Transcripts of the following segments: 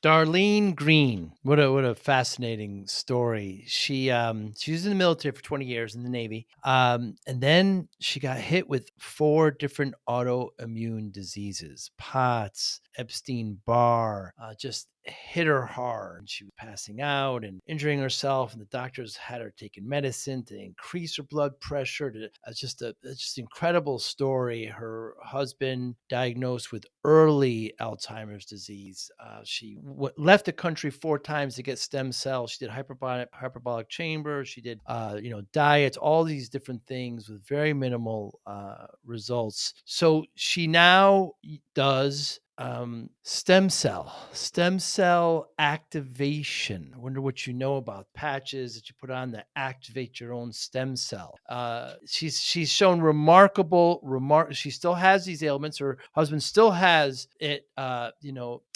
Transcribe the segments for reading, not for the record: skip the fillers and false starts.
Darlene Greene. What a fascinating story. She was in the military for 20 years in the Navy. And then she got hit with 4 different autoimmune diseases. POTS, Epstein-Barr, just hit her hard. And she was passing out and injuring herself, and the doctors had her taking medicine to increase her blood pressure. Just incredible story. Her husband diagnosed with early Alzheimer's disease. She left the country 4 times to get stem cells. She did hyperbolic chamber. She did, diets, all these different things with very minimal results. So she now does stem cell activation. I wonder what you know about patches that you put on that activate your own stem cell. She's shown she still has these ailments. Her husband still has it,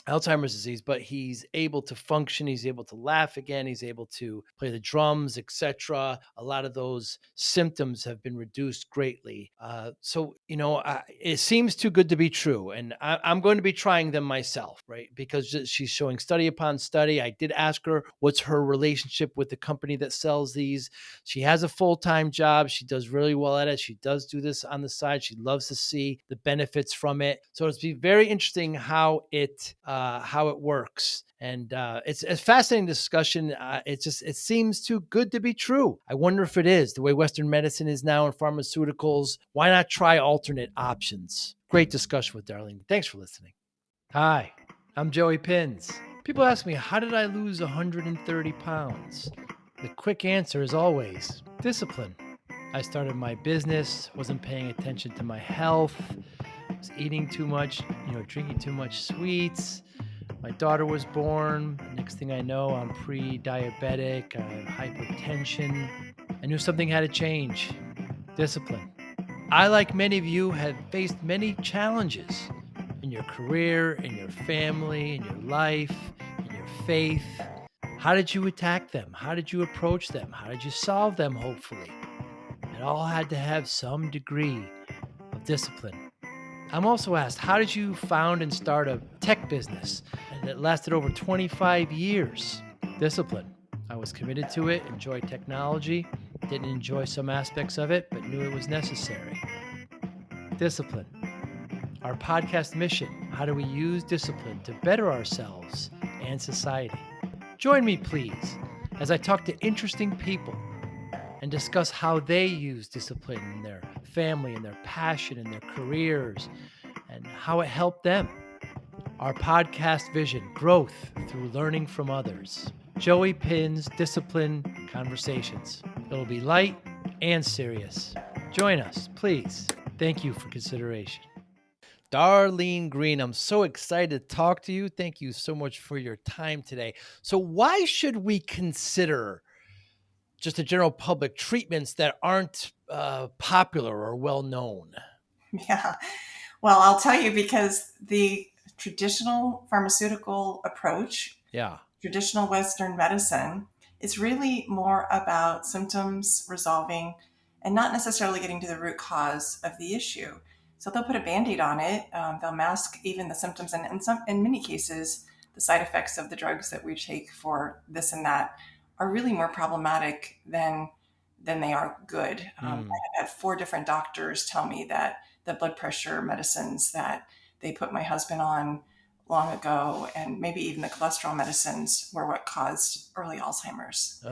Alzheimer's disease, but he's able to function. He's able to laugh again. He's able to play the drums, etc. A lot of those symptoms have been reduced greatly. It seems too good to be true. And I'm going to be trying them myself, right? Because she's showing study upon study. I did ask her what's her relationship with the company that sells these. She has a full-time job. She does really well at it. She does do this on the side. She loves to see the benefits from it. So it's be very interesting how it works. And it's a fascinating discussion. It seems too good to be true. I wonder if it is. The way Western medicine is now in pharmaceuticals, why not try alternate options? Great discussion with Darlene. Thanks for listening. Hi, I'm Joey Pinz. People ask me, how did I lose 130 pounds? The quick answer is always discipline. I started my business, wasn't paying attention to my health, was eating too much, drinking too much sweets. My daughter was born. Next thing I know, I'm pre-diabetic. I have hypertension. I knew something had to change. Discipline. I, like many of you, have faced many challenges in your career, in your family, in your life, in your faith. How did you attack them? How did you approach them? How did you solve them, hopefully? It all had to have some degree of discipline. I'm also asked, how did you found and start a tech business that lasted over 25 years? Discipline. I was committed to it, enjoyed technology, didn't enjoy some aspects of it, but knew it was necessary. Discipline. Our podcast mission, how do we use discipline to better ourselves and society? Join me, please, as I talk to interesting people and discuss how they use discipline in their family and their passion and their careers and how it helped them. Our podcast vision, growth through learning from others. Joey Pinz Discipline Conversations. It'll be light and serious. Join us, please. Thank you for consideration. Darlene Greene, I'm so excited to talk to you. Thank you so much for your time today. So why should we consider just the general public treatments that aren't popular or well known? Yeah, well, I'll tell you, because the traditional pharmaceutical approach, traditional Western medicine, is really more about symptoms resolving and not necessarily getting to the root cause of the issue. So they'll put a Band-Aid on it. They'll mask even the symptoms, and in many cases, the side effects of the drugs that we take for this and that are really more problematic than they are good. I have had 4 different doctors tell me that the blood pressure medicines that they put my husband on long ago, and maybe even the cholesterol medicines, were what caused early Alzheimer's.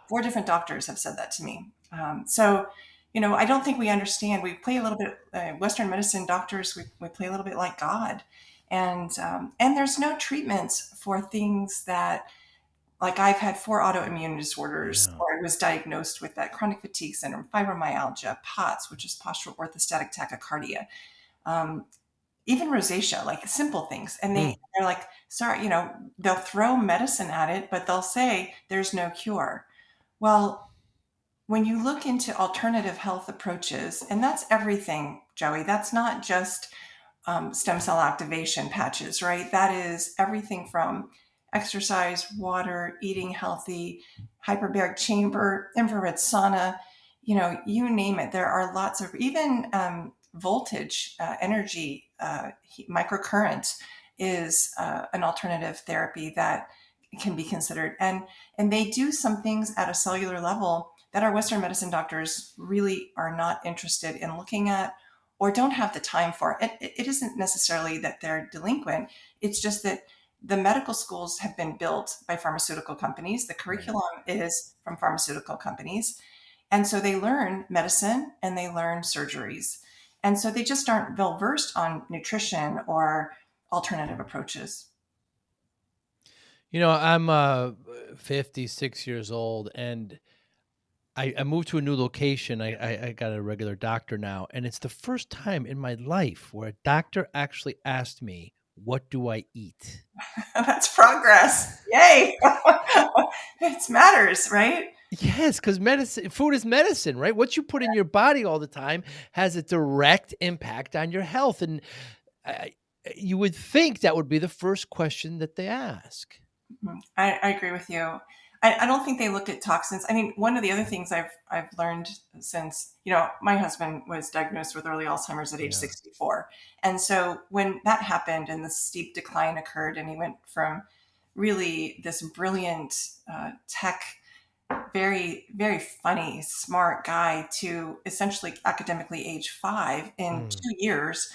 4 different doctors have said that to me. I don't think we understand. We play a little bit, Western medicine doctors, we play a little bit like God. And there's no treatments for things that, like, I've had 4 autoimmune disorders, or I was diagnosed with that: chronic fatigue syndrome, fibromyalgia, POTS, which is postural orthostatic tachycardia, even rosacea, like simple things. And they're like, sorry, they'll throw medicine at it, but they'll say there's no cure. Well, when you look into alternative health approaches, and that's everything, Joey, that's not just stem cell activation patches, right? That is everything from exercise, water, eating healthy, hyperbaric chamber, infrared sauna, you name it. There are lots of, even voltage, energy, microcurrents, is an alternative therapy that can be considered. And they do some things at a cellular level that our Western medicine doctors really are not interested in looking at or don't have the time for. It isn't necessarily that they're delinquent. It's just that the medical schools have been built by pharmaceutical companies. The curriculum is from pharmaceutical companies. And so they learn medicine and they learn surgeries. And so they just aren't well versed on nutrition or alternative approaches. I'm 56 years old, and I moved to a new location. I got a regular doctor now, and it's the first time in my life where a doctor actually asked me, "What do I eat?" That's progress. Yay. It matters, right? Yes, because food is medicine, right? What you put in your body all the time has a direct impact on your health, and I, you would think that would be the first question that they ask. I agree with you. I don't think they looked at toxins. I mean, one of the other things I've learned since, my husband was diagnosed with early Alzheimer's at age 64. And so when that happened and the steep decline occurred and he went from really this brilliant tech, very, very funny, smart guy to essentially academically age 5 in 2 years,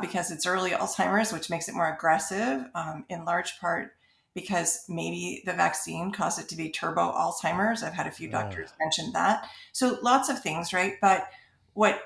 because it's early Alzheimer's, which makes it more aggressive, in large part because maybe the vaccine caused it to be turbo Alzheimer's. I've had a few doctors mention that. So lots of things, right? But what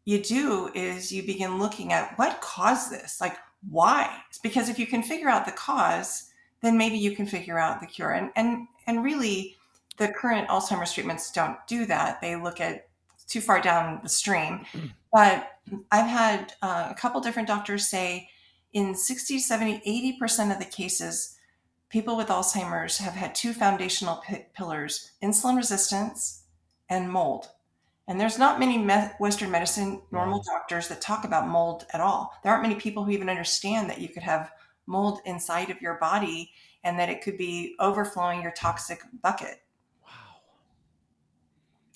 you do is you begin looking at what caused this, like why? Because if you can figure out the cause, then maybe you can figure out the cure. And really, the current Alzheimer's treatments don't do that. They look at too far down the stream. But I've had a couple different doctors say in 60, 70, 80% of the cases, people with Alzheimer's have had two foundational pillars, insulin resistance and mold. And there's not many Western medicine normal doctors that talk about mold at all. There aren't many people who even understand that you could have mold inside of your body and that it could be overflowing your toxic bucket. Wow.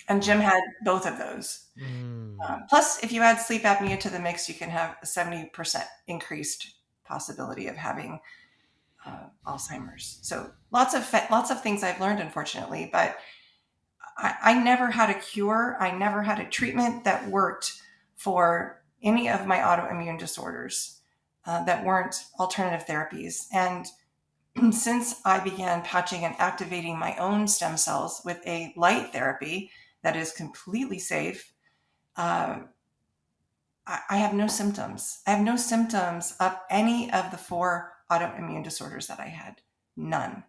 And Jim had both of those. Plus, if you add sleep apnea to the mix, you can have a 70% increased possibility of having Alzheimer's. So lots of things I've learned, unfortunately, but I never had a cure. I never had a treatment that worked for any of my autoimmune disorders that weren't alternative therapies. And since I began patching and activating my own stem cells with a light therapy that is completely safe, I have no symptoms. I have no symptoms of any of the 4 autoimmune disorders that I had. None.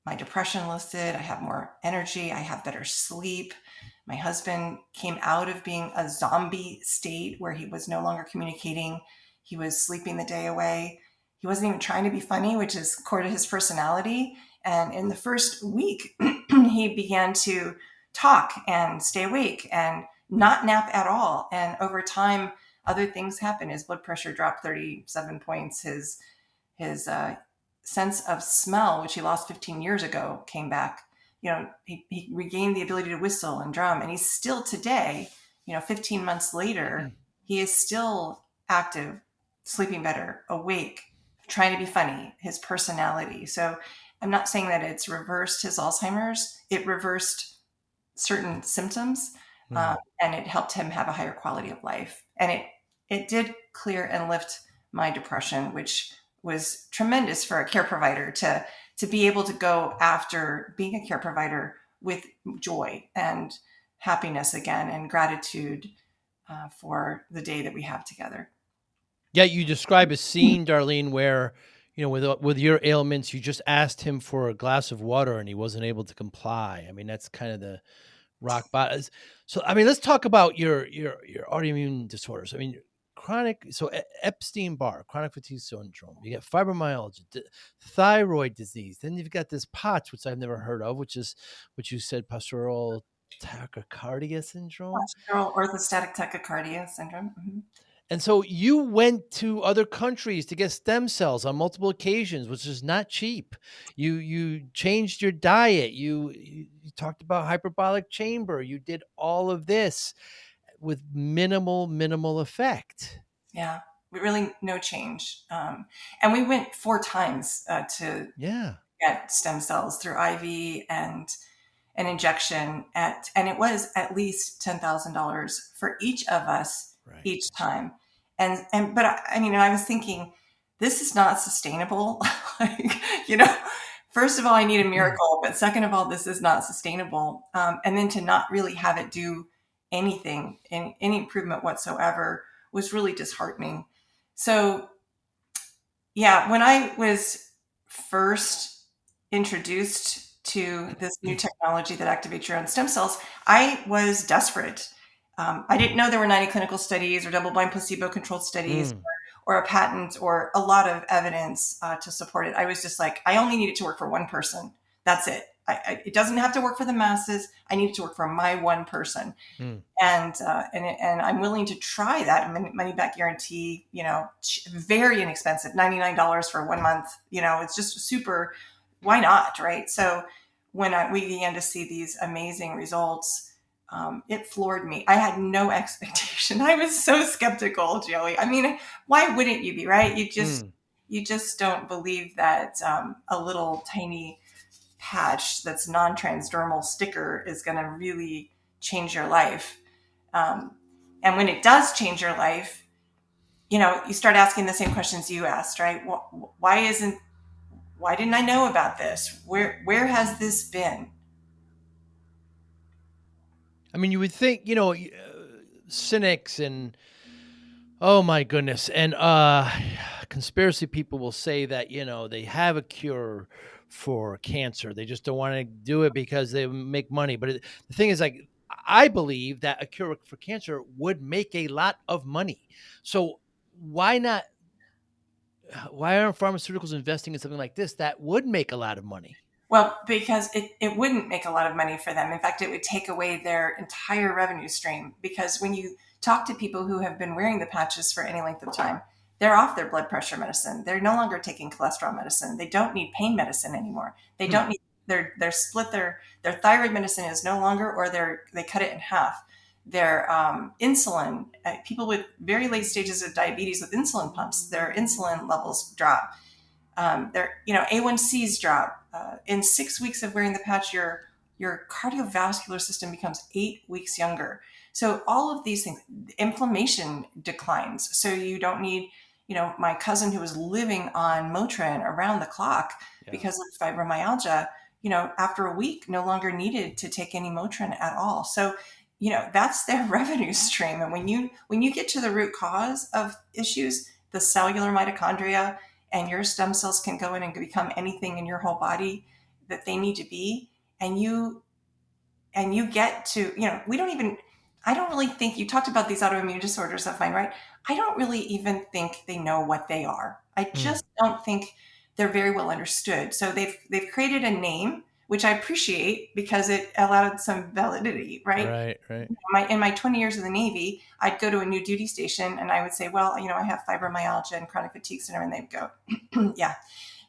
My depression listed. I have more energy. I have better sleep. My husband came out of being a zombie state where he was no longer communicating. He was sleeping the day away. He wasn't even trying to be funny, which is core to his personality. And in the first week, he began to talk and stay awake and not nap at all. And over time, other things happened. His blood pressure dropped 37 points. His sense of smell, which he lost 15 years ago, came back. He regained the ability to whistle and drum. And he's still today, 15 months later, he is still active, sleeping better, awake, trying to be funny, his personality. So I'm not saying that it's reversed his Alzheimer's. It reversed certain symptoms. And it helped him have a higher quality of life. And it did clear and lift my depression, which was tremendous for a care provider to be able to go after being a care provider with joy and happiness again and gratitude for the day that we have together. Yeah, you describe a scene, Darlene, where with your ailments, you just asked him for a glass of water and he wasn't able to comply. I mean, that's kind of the rock bottom. So, I mean, let's talk about your autoimmune disorders. I mean, Epstein-Barr, chronic fatigue syndrome. You get fibromyalgia, thyroid disease. Then you've got this POTS, which I've never heard of, which you said postural tachycardia syndrome. Postural orthostatic tachycardia syndrome. Mm-hmm. And so you went to other countries to get stem cells on multiple occasions, which is not cheap. You changed your diet. You talked about hyperbolic chamber. You did all of this with minimal effect. Yeah. really no change. And we went 4 times to get stem cells through IV and an injection and it was at least $10,000 for each of us each time. But I mean, I was thinking, this is not sustainable. Like, first of all, I need a miracle, but second of all, this is not sustainable. And then to not really have it do anything, any improvement whatsoever, was really disheartening. So, yeah, when I was first introduced to this new technology that activates your own stem cells, I was desperate. I didn't know there were 90 clinical studies or double-blind placebo-controlled studies or a patent or a lot of evidence to support it. I was just like, I only need it to work for one person. That's it. It doesn't have to work for the masses. I need it to work for my one person. And I'm willing to try that money back guarantee, very inexpensive, $99 for 1 month, it's just super, why not? Right. So when we began to see these amazing results, it floored me. I had no expectation. I was so skeptical, Joey. I mean, why wouldn't you be, right? You just don't believe that a little tiny patch that's non-transdermal sticker is going to really change your life. And when it does change your life, you start asking the same questions you asked, right? Why didn't I know about this? Where has this been? I mean, you would think, cynics and, oh my goodness, and conspiracy people will say that, they have a cure for cancer. They just don't want to do it because they make money. But the thing is, like, I believe that a cure for cancer would make a lot of money. So why not? Why aren't pharmaceuticals investing in something like this that would make a lot of money? Well, because it wouldn't make a lot of money for them. In fact, it would take away their entire revenue stream, because when you talk to people who have been wearing the patches for any length of time, they're off their blood pressure medicine. They're no longer taking cholesterol medicine. They don't need pain medicine anymore. They don't need they're split their thyroid medicine is no longer, or they cut it in half. Their insulin, people with very late stages of diabetes with insulin pumps, their insulin levels drop. Their A1Cs drop. In 6 weeks of wearing the patch, your cardiovascular system becomes 8 weeks younger. So all of these things, inflammation declines. So you don't need, my cousin who was living on Motrin around the clock because of fibromyalgia, after a week no longer needed to take any Motrin at all. So, that's their revenue stream. And when you get to the root cause of issues, the cellular mitochondria, and your stem cells can go in and become anything in your whole body that they need to be. And you get to, I don't really think, you talked about these autoimmune disorders of mine, right? I don't really even think they know what they are. I just don't think they're very well understood. So they've created a name, which I appreciate because it allowed some validity, right? Right. In my 20 years in the Navy, I'd go to a new duty station and I would say, well, I have fibromyalgia and chronic fatigue syndrome. And they'd go, yeah,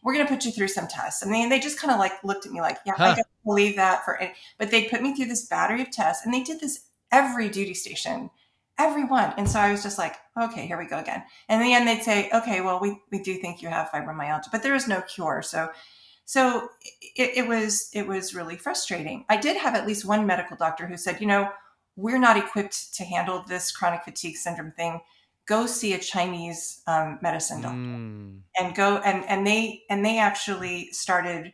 we're going to put you through some tests. And they just kind of like looked at me like, yeah, I don't believe that but they put me through this battery of tests, and they did this every duty station, everyone. And so I was just like, okay, here we go again. And in the end, they'd say, okay, well, we do think you have fibromyalgia, but there is no cure. So it was really frustrating. I did have at least one medical doctor who said, we're not equipped to handle this chronic fatigue syndrome thing. Go see a Chinese medicine doctor, and go and they actually started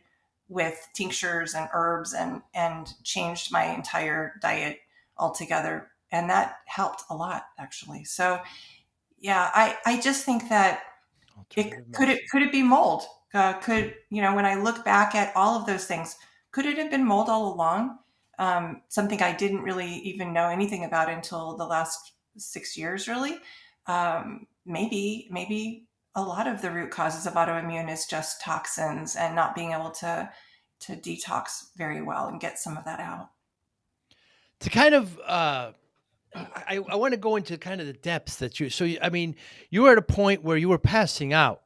with tinctures and herbs and changed my entire diet altogether, and that helped a lot, actually. So yeah, I just think that could it be mold? When I look back at all of those things, could it have been mold all along? Something I didn't really even know anything about until the last 6 years, really. Maybe a lot of the root causes of autoimmune is just toxins and not being able to detox very well and get some of that out. To kind of, I want to go into kind of the depths that you were at a point where you were passing out,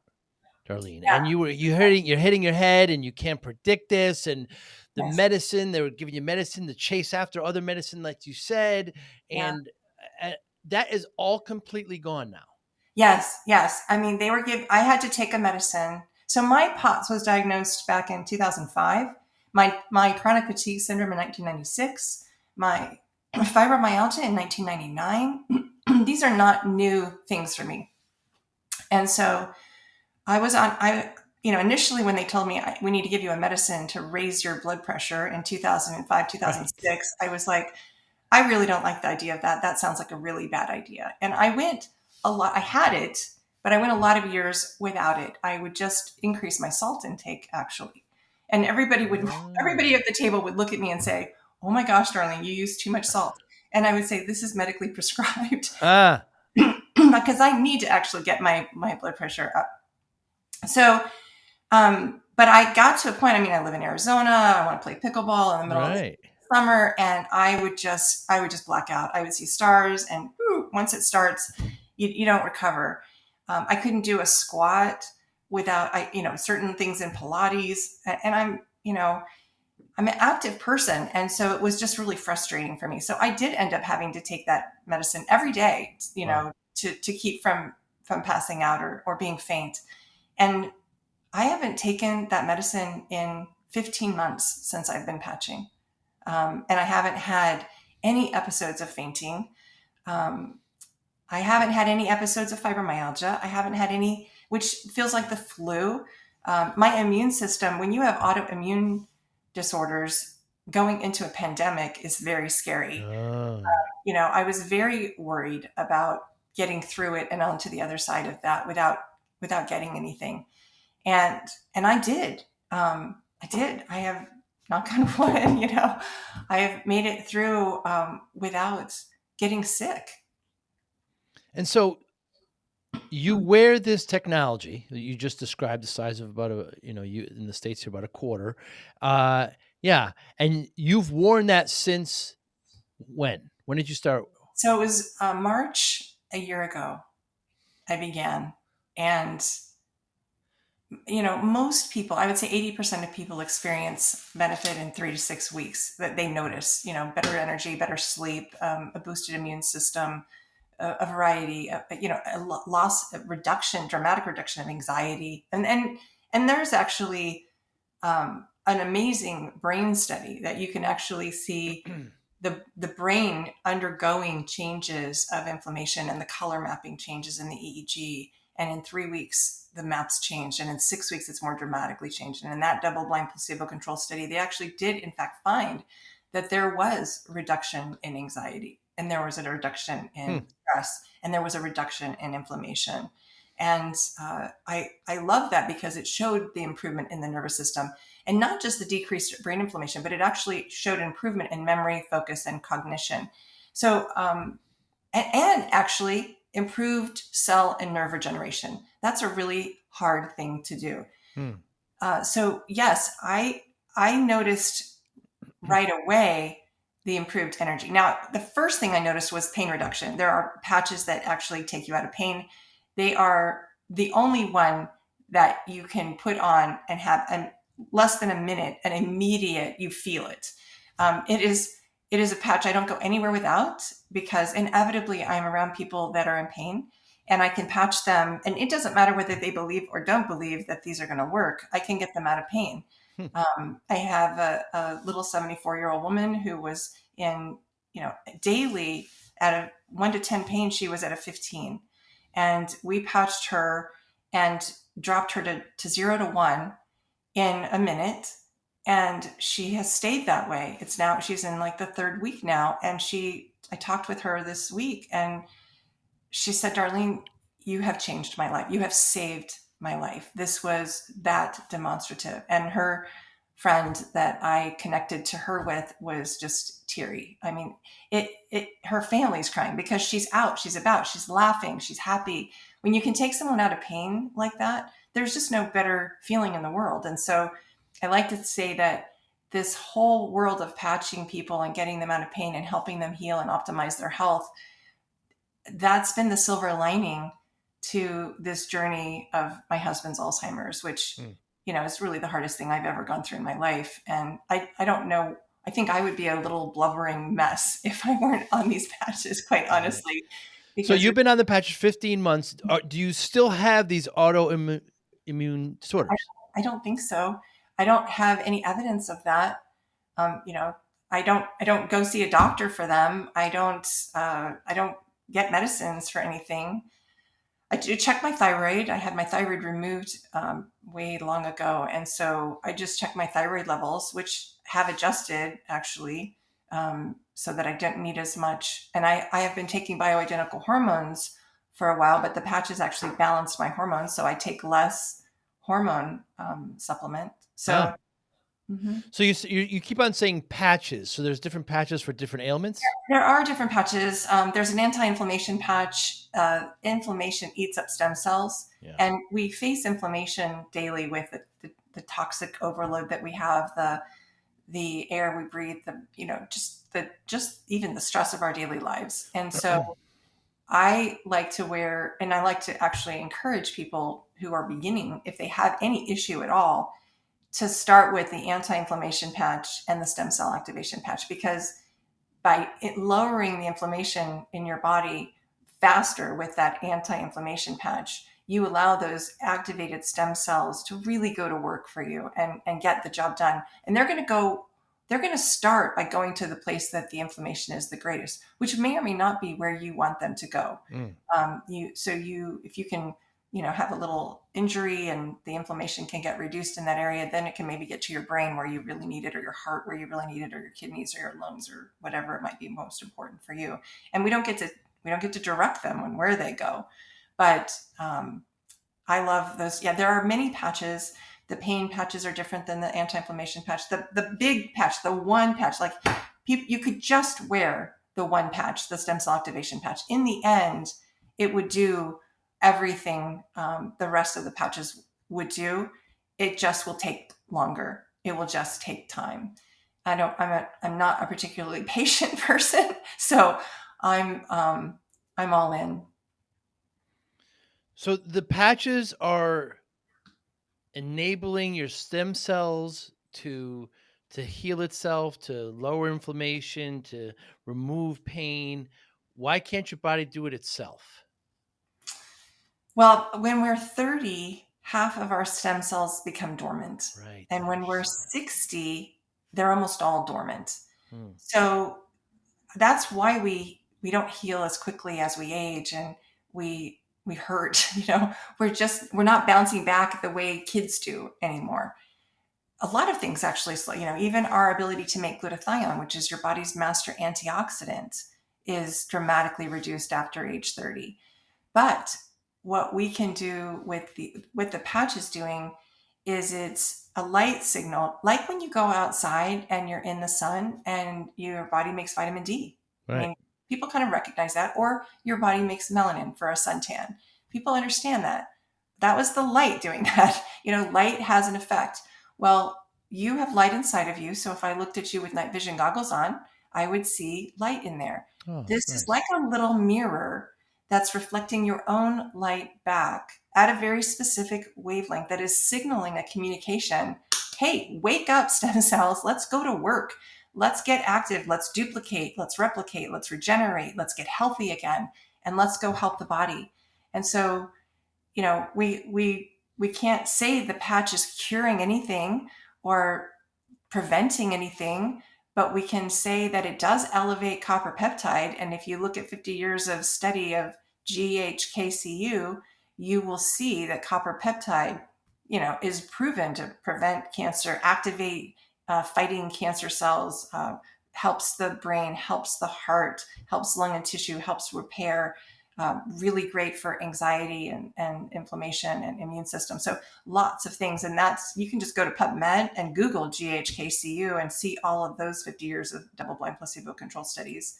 Darlene, and you're hitting your head, and you can't predict this, and the medicine, they were giving you medicine to chase after other medicine, like you said, and that is all completely gone now. Yes, yes. I mean, I had to take a medicine. So my POTS was diagnosed back in 2005. My chronic fatigue syndrome in 1996. My fibromyalgia in 1999. These are not new things for me. And so initially when they told me we need to give you a medicine to raise your blood pressure in 2005, Right. 2006, I was like, I really don't like the idea of that. That sounds like a really bad idea. And I went a lot, I had it, but I went a lot of years without it. I would just increase my salt intake actually. And everybody Oh. at the table would look at me and say, "Oh my gosh, darling, you use too much salt." And I would say, "This is medically prescribed Ah. because I need to actually get my blood pressure up." So, but I got to a point, I mean, I live in Arizona. I want to play pickleball in the middle of the Right. summer, and I would just black out. I would see stars, and once it starts, you don't recover. I couldn't do a squat without certain things in Pilates, and I'm an active person, and so it was just really frustrating for me. So I did end up having to take that medicine every day, Wow. to keep from passing out or being faint. And I haven't taken that medicine in 15 months since I've been patching. And I haven't had any episodes of fainting. Um, I haven't had any episodes of fibromyalgia. I haven't had any, which feels like the flu. My immune system, when you have autoimmune disorders, going into a pandemic is very scary. Oh. I was very worried about getting through it and onto the other side of that without getting anything. And I did. I did. I have, knock on wood, I have made it through without getting sick. And so you wear this technology that you just described, the size of about you in the States, you're about a quarter. Uh, yeah. And you've worn that since when? When did you start? So it was March a year ago I began. And, most people, I would say 80% of people experience benefit in 3 to 6 weeks that they notice, better energy, better sleep, a boosted immune system, a variety of, a loss, a reduction, dramatic reduction of anxiety. And there's actually an amazing brain study that you can actually see the brain undergoing changes of inflammation and the color mapping changes in the EEG. And in 3 weeks, the maps changed. And in 6 weeks, it's more dramatically changed. And in that double blind placebo controlled study, they actually did, in fact, find that there was a reduction in anxiety, and there was a reduction Hmm. in stress, and there was a reduction in inflammation. And I love that because it showed the improvement in the nervous system, and not just the decreased brain inflammation, but it actually showed improvement in memory, focus, and cognition. So, and actually improved cell and nerve regeneration. That's a really hard thing to do. Hmm. So yes, I noticed right away the improved energy. Now, the first thing I noticed was pain reduction. There are patches that actually take you out of pain. They are the only one that you can put on and have less than a minute, and immediate you feel it. It is a patch I don't go anywhere without, because inevitably I'm around people that are in pain, and I can patch them, and it doesn't matter whether they believe or don't believe that these are going to work. I can get them out of pain. Hmm. I have a little 74-year-old woman who was in, daily at a 1 to 10 pain. She was at a 15, and we patched her and dropped her to 0 to 1 in a minute. And she has stayed that way. She's in like the third week now. And I talked with her this week, and she said, "Darlene, you have changed my life. You have saved my life." This was that demonstrative. And her friend that I connected to her with was just teary. I mean, her family's crying because she's out, she's about, she's laughing, she's happy. When you can take someone out of pain like that, there's just no better feeling in the world. And so I like to say that this whole world of patching people and getting them out of pain and helping them heal and optimize their health, that's been the silver lining to this journey of my husband's Alzheimer's, which, Hmm. is really the hardest thing I've ever gone through in my life. And I don't know, I think I would be a little blubbering mess if I weren't on these patches, quite Right. honestly. So because you've been on the patch 15 months. Do you still have these autoimmune disorders? I don't think so. I don't have any evidence of that. You know, I don't go see a doctor for them. I don't get medicines for anything. I do check my thyroid. I had my thyroid removed way long ago, and so I just check my thyroid levels, which have adjusted actually, so that I don't need as much. And I have been taking bioidentical hormones for a while, but the patches actually balanced my hormones, so I take less hormone supplement. So, Ah. mhm. So you keep on saying patches. So there's different patches for different ailments? There are different patches. There's an anti-inflammation patch. Inflammation eats up stem cells, Yeah. and we face inflammation daily with the toxic overload that we have, the air we breathe, just even the stress of our daily lives. And so I like to wear, and I like to actually encourage people who are beginning, if they have any issue at all, to start with the anti-inflammation patch and the stem cell activation patch, because by lowering the inflammation in your body faster with that anti-inflammation patch, you allow those activated stem cells to really go to work for you and get the job done. And they're going to start by going to the place that the inflammation is the greatest, which may or may not be where you want them to go. Mm. If you can, have a little injury and the inflammation can get reduced in that area, then it can maybe get to your brain where you really need it, or your heart where you really need it, or your kidneys or your lungs, or whatever it might be most important for you. And we don't get to direct them on where they go. But I love those. Yeah, there are many patches. The pain patches are different than the anti-inflammation patch. The big patch, the one patch, like you could just wear the one patch, the stem cell activation patch. In the end, it would do everything the rest of the patches would do. It just will take longer. It will just take time. I'm not a particularly patient person, so I'm all in. So the patches are enabling your stem cells to heal itself, to lower inflammation, to remove pain. Why can't your body do it itself? Well, when we're 30, half of our stem cells become dormant. Right. And when we're 60, they're almost all dormant. Hmm. So that's why we don't heal as quickly as we age, and we hurt, we're not bouncing back the way kids do anymore. A lot of things actually slow, even our ability to make glutathione, which is your body's master antioxidant, is dramatically reduced after age 30. But what we can do with the patch is doing is it's a light signal, like when you go outside and you're in the sun and your body makes vitamin D. I Right. mean, people kind of recognize that, or your body makes melanin for a suntan. People understand that. That was the light doing that. Light has an effect. Well, you have light inside of you. So if I looked at you with night vision goggles on, I would see light in there. Oh, This is nice. like a little mirror that's reflecting your own light back at a very specific wavelength that is signaling a communication. Hey, wake up, stem cells. Let's go to work. Let's get active. Let's duplicate. Let's replicate. Let's regenerate. Let's get healthy again. And let's go help the body. And so, we can't say the patch is curing anything or preventing anything, but we can say that it does elevate copper peptide. And if you look at 50 years of study of GHKCU, you will see that copper peptide, is proven to prevent cancer, activate fighting cancer cells, helps the brain, helps the heart, helps lung and tissue, helps repair. Really great for anxiety and inflammation and immune system. So lots of things. And you can just go to PubMed and Google GHKCU and see all of those 50 years of double-blind placebo-controlled studies.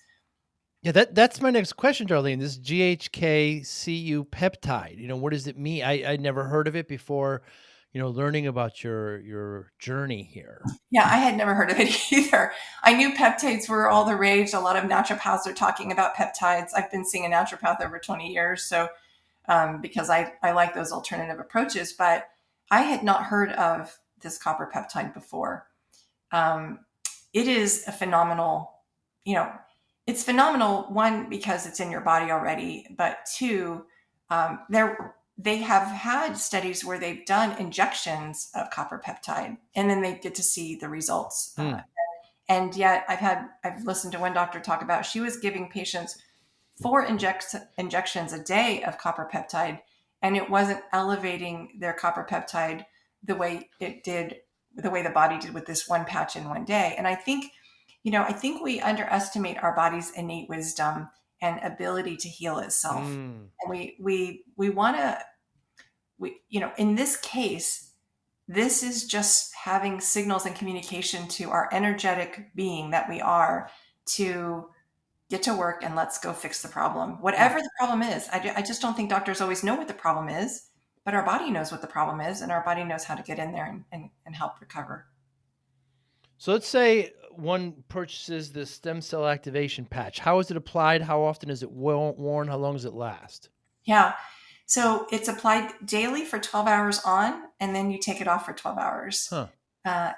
Yeah, that's my next question, Darlene. This GHKCU peptide. What does it mean? I never heard of it before. Learning about your journey here. Yeah, I had never heard of it either. I knew peptides were all the rage. A lot of naturopaths are talking about peptides. I've been seeing a naturopath over 20 years, so because I like those alternative approaches, but I had not heard of this copper peptide before. It is a phenomenal, you know, It's phenomenal, one, because it's in your body already, but two, they have had studies where they've done injections of copper peptide, and then they get to see the results. And yet I've listened to one doctor talk about, she was giving patients 4 injections a day of copper peptide, and it wasn't elevating their copper peptide the way it did, the way the body did with this one patch in one day. And I think we underestimate our body's innate wisdom and ability to heal itself. And we want to, in this case, this is just having signals and communication to our energetic being that we are, to get to work and let's go fix the problem. Whatever the problem is. I just don't think doctors always know what the problem is, but our body knows what the problem is, and our body knows how to get in there and help recover. So let's say one purchases the stem cell activation patch. How is it applied? How often is it worn? How long does it last? Yeah. So it's applied daily for 12 hours on, and then you take it off for 12 hours. Huh.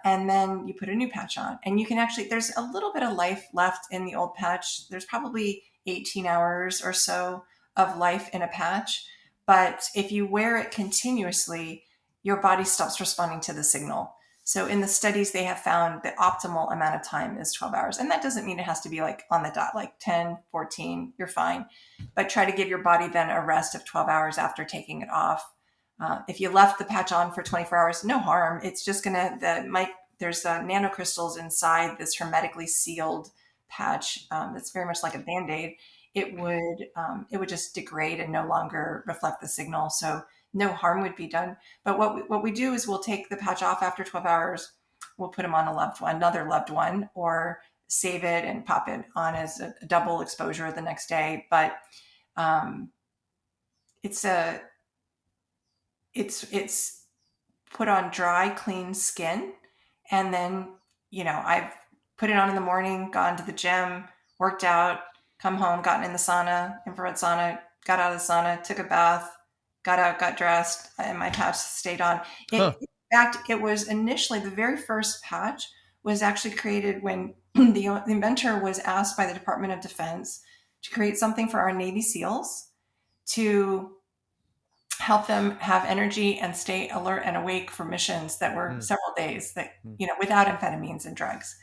And then you put a new patch on. And you can actually, there's a little bit of life left in the old patch. There's probably 18 hours or so of life in a patch. But if you wear it continuously, your body stops responding to the signal. So in the studies, they have found the optimal amount of time is 12 hours. And that doesn't mean it has to be like on the dot, like 10, 14, you're fine. But try to give your body then a rest of 12 hours after taking it off. If you left the patch on for 24 hours, no harm. It's just there's nanocrystals inside this hermetically sealed patch that's very much like a Band-Aid. It would just degrade and no longer reflect the signal. So no harm would be done. But what we do is we'll take the patch off after 12 hours. We'll put them on another loved one, or save it and pop it on as a double exposure the next day. But it's put on dry, clean skin. And then, I've put it on in the morning, gone to the gym, worked out, come home, gotten in the sauna, infrared sauna, got out of the sauna, took a bath, got out, got dressed, and my patch stayed on. In fact, it was initially, the very first patch was actually created when the inventor was asked by the Department of Defense to create something for our Navy SEALs to help them have energy and stay alert and awake for missions that were several days, that without amphetamines and drugs.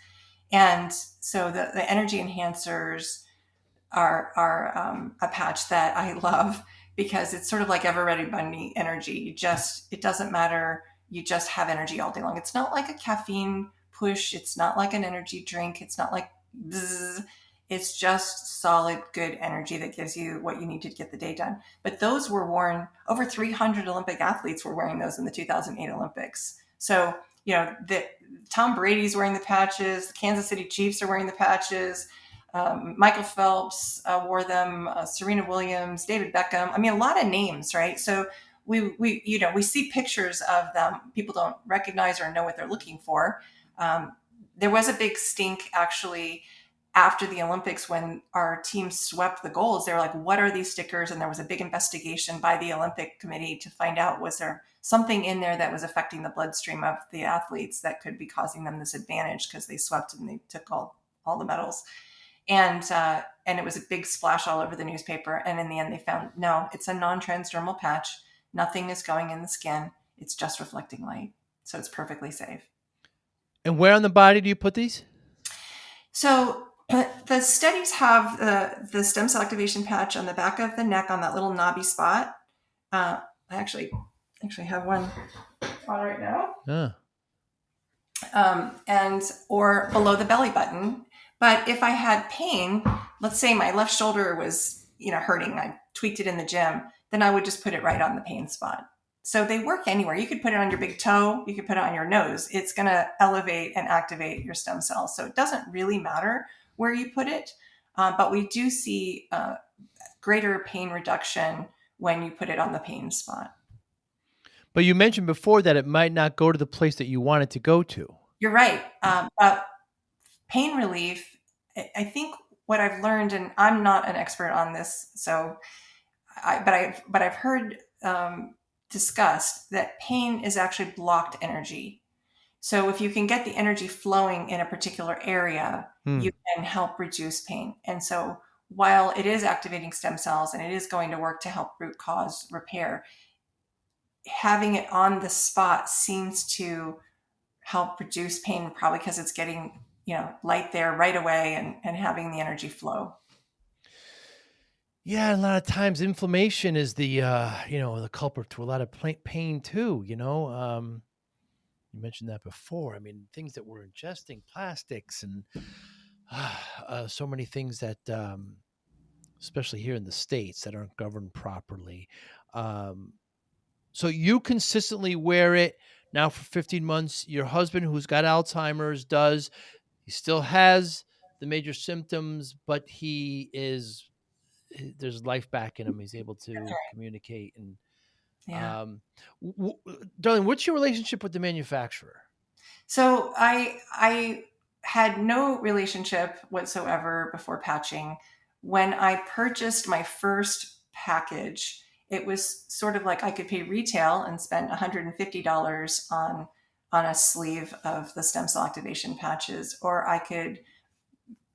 And so the energy enhancers are a patch that I love, because it's sort of like Ever Ready Bunny energy. It doesn't matter. You just have energy all day long. It's not like a caffeine push. It's not like an energy drink. It's not like bzzz. It's just solid, good energy that gives you what you need to get the day done. But those were worn, over 300 Olympic athletes were wearing those in the 2008 Olympics. So, Tom Brady's wearing the patches, the Kansas City Chiefs are wearing the patches, Michael Phelps wore them, Serena Williams, David Beckham. I mean, a lot of names, right? So we see pictures of them. People don't recognize or know what they're looking for. There was a big stink, actually, after the Olympics when our team swept the golds. They were like, what are these stickers? And there was a big investigation by the Olympic Committee to find out, was there something in there that was affecting the bloodstream of the athletes that could be causing them this advantage, because they swept and they took all the medals. And it was a big splash all over the newspaper. And in the end, they found, no, it's a non-transdermal patch. Nothing is going in the skin. It's just reflecting light. So it's perfectly safe. And where on the body do you put these? So the studies have the stem cell activation patch on the back of the neck, on that little knobby spot. I actually have one on right now. Or below the belly button. But if I had pain, let's say my left shoulder was, hurting, I tweaked it in the gym, then I would just put it right on the pain spot. So they work anywhere. You could put it on your big toe. You could put it on your nose. It's going to elevate and activate your stem cells. So it doesn't really matter where you put it. But we do see greater pain reduction when you put it on the pain spot. But you mentioned before that it might not go to the place that you want it to go to. You're right. But pain relief, I think what I've learned, and I'm not an expert on this, but I've heard discussed that pain is actually blocked energy. So if you can get the energy flowing in a particular area, you can help reduce pain. And so while it is activating stem cells and it is going to work to help root cause repair, having it on the spot seems to help reduce pain, probably because it's getting, light there right away and having the energy flow. Yeah, a lot of times inflammation is the culprit to a lot of pain too, you mentioned that before. I mean, things that we're ingesting, plastics and so many things that, especially here in the States, that aren't governed properly. Um, so you consistently wear it now for 15 months. Your husband, who's got Alzheimer's, he still has the major symptoms, but there's life back in him. He's able That's to right. communicate. And Yeah. Darlene, what's your relationship with the manufacturer? So I had no relationship whatsoever before patching. When I purchased my first package, it was sort of like I could pay retail and spend $150 on a sleeve of the stem cell activation patches, or I could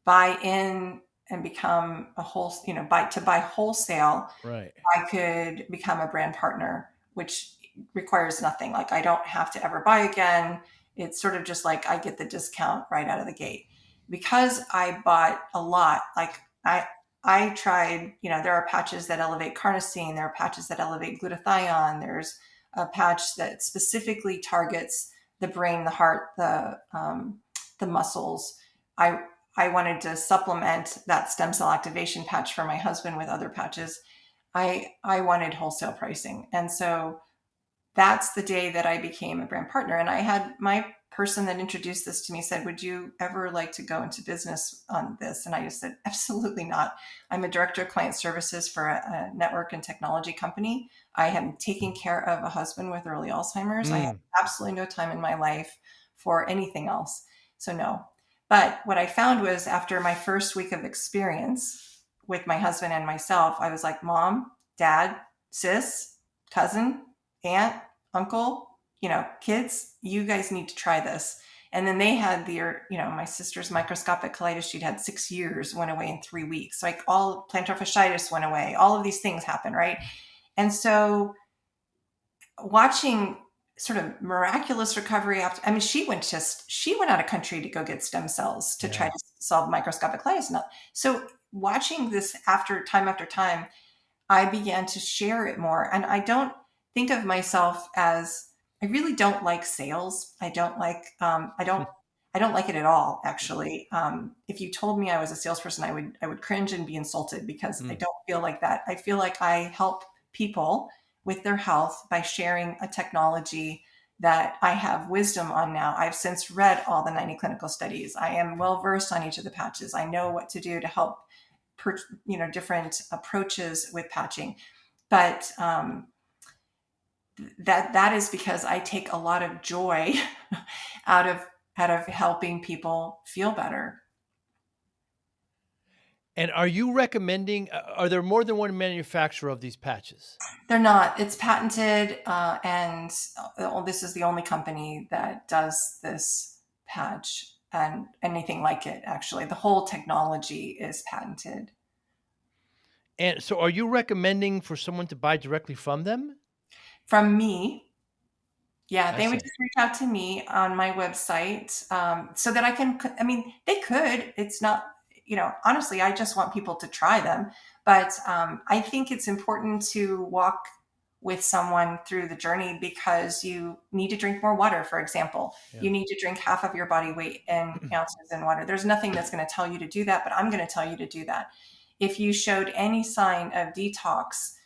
buy in and become buy wholesale. Right. I could become a brand partner, which requires nothing. Like I don't have to ever buy again. It's sort of just like I get the discount right out of the gate. Because I bought a lot, like I tried, there are patches that elevate carnosine, there are patches that elevate glutathione, there's a patch that specifically targets the brain, the heart, the muscles. I I wanted to supplement that stem cell activation patch for my husband with other patches. I wanted wholesale pricing. And so that's the day that I became a brand partner. And I had my person that introduced this to me said, "Would you ever like to go into business on this?" And I just said, "Absolutely not. I'm a director of client services for a network and technology company. I am taking care of a husband with early Alzheimer's. I have Mm. absolutely no time in my life for anything else. So no." But what I found was after my first week of experience with my husband and myself, I was like, "Mom, dad, sis, cousin, aunt, uncle, kids, you guys need to try this." And then they had my sister's microscopic colitis. She'd had 6 years, went away in 3 weeks. Like all plantar fasciitis went away. All of these things happen, right? And so watching sort of miraculous recovery after, I mean, she went out of country to go get stem cells to try Yeah. to solve microscopic colitis. So watching this after time, I began to share it more. And I don't think of myself as, I really don't like sales. I don't like it at all, actually. If you told me I was a salesperson, I would cringe and be insulted because I Mm. don't feel like that. I feel like I help people with their health by sharing a technology that I have wisdom on now. I've since read all the 90 clinical studies. I am well versed on each of the patches. I know what to do to help different approaches with patching. But that is because I take a lot of joy out of helping people feel better. And are you recommending, are there more than one manufacturer of these patches? They're not. It's patented, and this is the only company that does this patch and anything like it. Actually, the whole technology is patented. And so are you recommending for someone to buy directly from them? From me, yeah, I they would see. just reach out to me on my website, so that I can. I mean, they could. It's not. Honestly, I just want people to try them. But I think it's important to walk with someone through the journey because you need to drink more water. For example, Yeah. you need to drink half of your body weight in ounces in water. There's nothing that's going to tell you to do that, but I'm going to tell you to do that. If you showed any sign of detox,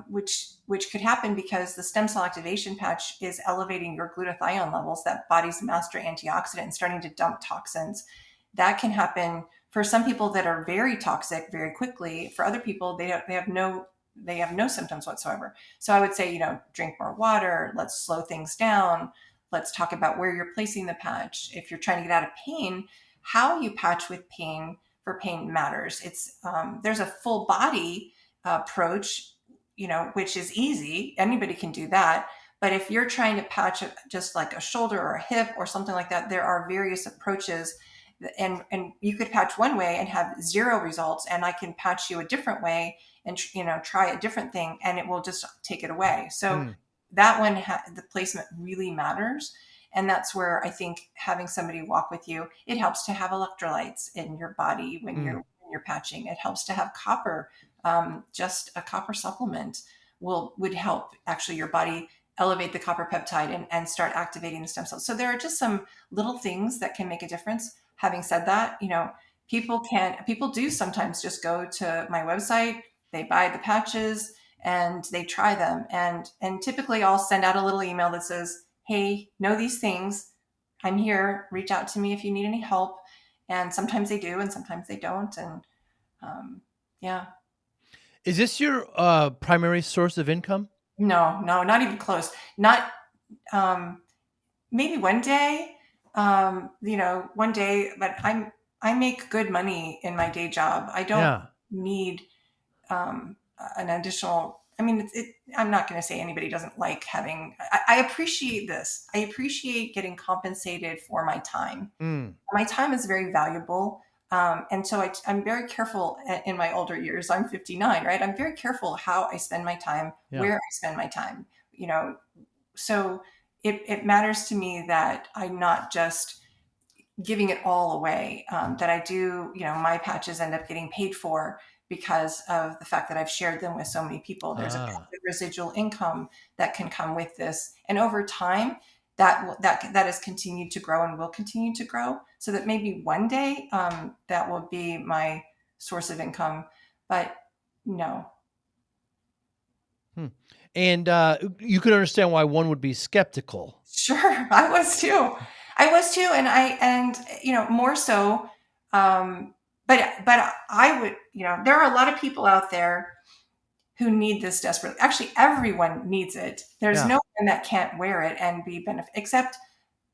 which could happen because the stem cell activation patch is elevating your glutathione levels, that body's master antioxidant, and starting to dump toxins. That can happen for some people that are very toxic very quickly. For other people, they have no symptoms whatsoever. So I would say, drink more water. Let's slow things down. Let's talk about where you're placing the patch. If you're trying to get out of pain, how you patch with pain for pain matters. It's there's a full body approach, which is easy. Anybody can do that. But if you're trying to patch just like a shoulder or a hip or something like that, there are various approaches, and you could patch one way and have zero results, and I can patch you a different way and try a different thing, and it will just take it away. So that one, the placement really matters. And that's where I think having somebody walk with you, it helps to have electrolytes in your body when you're patching. It helps to have copper. Just a copper supplement would help actually your body elevate the copper peptide and start activating the stem cells. So there are just some little things that can make a difference. Having said that, people do sometimes just go to my website, they buy the patches and they try them. And typically I'll send out a little email that says, hey, know these things. I'm here. Reach out to me if you need any help. And sometimes they do, and sometimes they don't. And yeah. Is this your primary source of income? No, not even close. Not maybe one day, one day, but I make good money in my day job. I don't need an additional. I mean, I'm not going to say anybody doesn't like having. I appreciate this. I appreciate getting compensated for my time. My time is very valuable. And so I'm very careful in my older years. I'm 59, right? I'm very careful how I spend my time, where I spend my time, so it matters to me that I'm not just giving it all away, that I do, my patches end up getting paid for because of the fact that I've shared them with so many people. There's a passive residual income that can come with this. And over time, that has continued to grow and will continue to grow, so that maybe one day that will be my source of income, but no. And you could understand why one would be skeptical. Sure, I was too, and more so. But I would, there are a lot of people out there who need this desperately. Actually, everyone needs it. There's no one that can't wear it and be except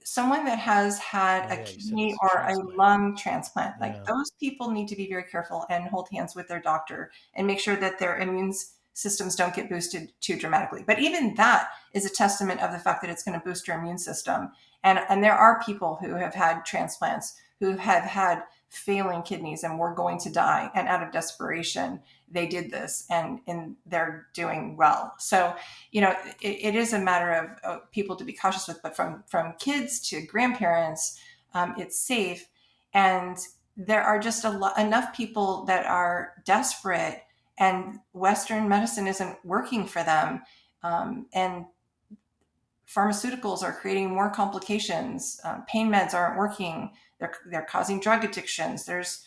someone that has had a kidney or a lung transplant. Like those people need to be very careful and hold hands with their doctor and make sure that their immune systems don't get boosted too dramatically. But even that is a testament of the fact that it's going to boost your immune system. And there are people who have had transplants who have had failing kidneys and were going to die, and out of desperation they did this, and they're doing well. So it is a matter of people to be cautious with, but from kids to grandparents, it's safe. And there are just enough people that are desperate, and Western medicine isn't working for them, and pharmaceuticals are creating more complications. Pain meds aren't working. They're causing drug addictions. There's